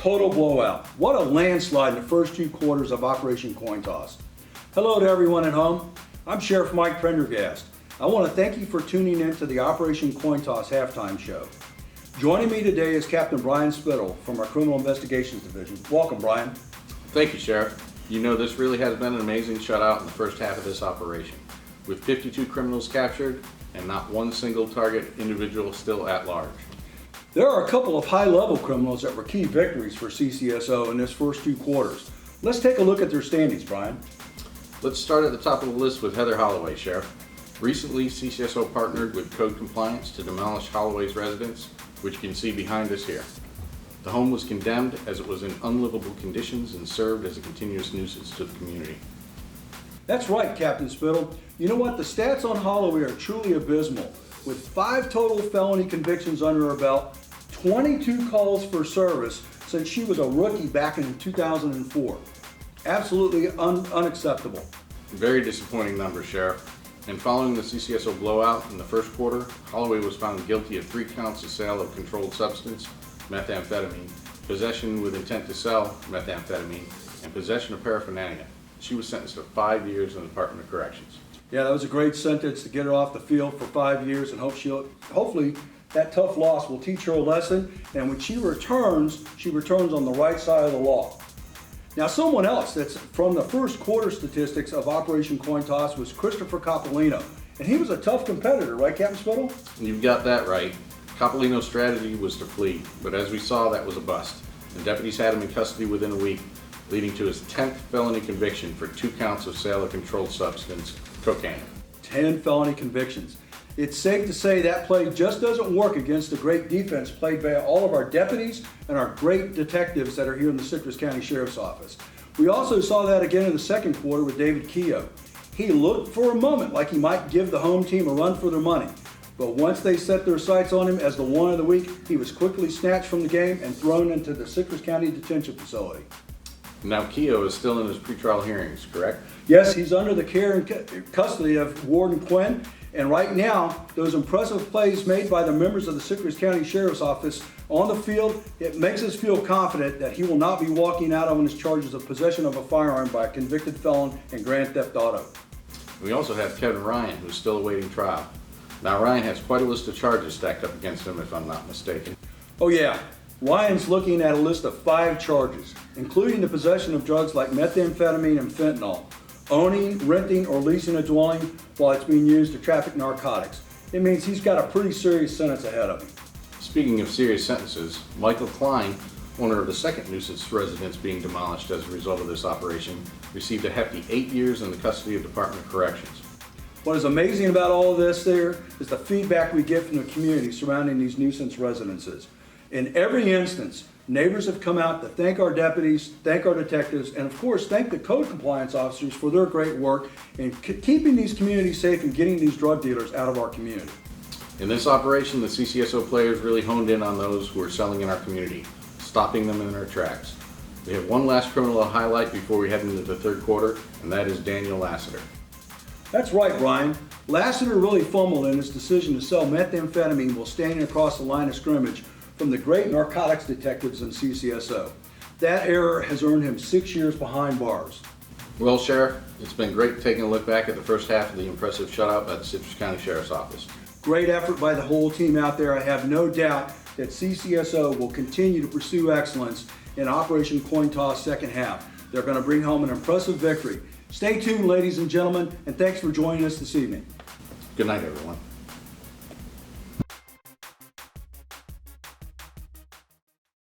total blowout. What a landslide in the first two quarters of Operation Coin Toss. Hello to everyone at home. I'm Sheriff Mike Prendergast. I want to thank you for tuning in to the Operation Coin Toss halftime show. Joining me today is Captain Brian Spiddle from our Criminal Investigations Division. Welcome, Brian. Thank you, Sheriff. You know, this really has been an amazing shutout in the first half of this operation, with 52 criminals captured and not one single target individual still at large. There are a couple of high-level criminals that were key victories for CCSO in this first two quarters. Let's take a look at their standings, Brian. Let's start at the top of the list with Heather Holloway, Sheriff. Recently, CCSO partnered with Code Compliance to demolish Holloway's residence, which you can see behind us here. The home was condemned as it was in unlivable conditions and served as a continuous nuisance to the community. That's right, Captain Spiddle. You know what? The stats on Holloway are truly abysmal. With 5 total felony convictions under her belt, 22 calls for service since she was a rookie back in 2004. Absolutely unacceptable. Very disappointing numbers, Sheriff. And following the CCSO blowout in the first quarter, Holloway was found guilty of 3 counts of sale of controlled substance, methamphetamine, possession with intent to sell methamphetamine, and possession of paraphernalia. She was sentenced to 5 years in the Department of Corrections. Yeah, that was a great sentence to get her off the field for 5 years, and hopefully that tough loss will teach her a lesson, and when she returns on the right side of the law. Now, someone else that's from the first quarter statistics of Operation Coin Toss was Christopher Coccolino, and he was a tough competitor, right, Captain Spiddle? You've got that right. Coccolino's strategy was to flee, but as we saw, that was a bust. The deputies had him in custody within a week, leading to his 10th felony conviction for 2 counts of sale of controlled substance, cocaine. 10 felony convictions. It's safe to say that play just doesn't work against the great defense played by all of our deputies and our great detectives that are here in the Citrus County Sheriff's Office. We also saw that again in the second quarter with David Keogh. He looked for a moment like he might give the home team a run for their money, but once they set their sights on him as the one of the week, he was quickly snatched from the game and thrown into the Citrus County Detention Facility. Now, Keogh is still in his pretrial hearings, correct? Yes, he's under the care and custody of Warden Quinn, and right now, those impressive plays made by the members of the Citrus County Sheriff's Office on the field, it makes us feel confident that he will not be walking out on his charges of possession of a firearm by a convicted felon and grand theft auto. We also have Kevin Ryan, who's still awaiting trial. Now, Ryan has quite a list of charges stacked up against him, if I'm not mistaken. Oh yeah, Ryan's looking at a list of 5 charges, including the possession of drugs like methamphetamine and fentanyl, owning, renting, or leasing a dwelling while it's being used to traffic narcotics. It means he's got a pretty serious sentence ahead of him. Speaking of serious sentences, Michael Klein, owner of the second nuisance residence being demolished as a result of this operation, received a hefty 8 years in the custody of Department of Corrections. What is amazing about all of this there is the feedback we get from the community surrounding these nuisance residences. In every instance, neighbors have come out to thank our deputies, thank our detectives, and of course thank the code compliance officers for their great work in keeping these communities safe and getting these drug dealers out of our community. In this operation, the CCSO players really honed in on those who are selling in our community, stopping them in their tracks. We have one last criminal to highlight before we head into the third quarter, and that is Daniel Lassiter. That's right, Brian. Lassiter really fumbled in his decision to sell methamphetamine while standing across the line of scrimmage from the great narcotics detectives in CCSO. That error has earned him 6 years behind bars. Well, Sheriff, it's been great taking a look back at the first half of the impressive shutout by the Citrus County Sheriff's Office. Great effort by the whole team out there. I have no doubt that CCSO will continue to pursue excellence in Operation Coin Toss second half. They're going to bring home an impressive victory. Stay tuned, ladies and gentlemen, and thanks for joining us this evening. Good night, everyone.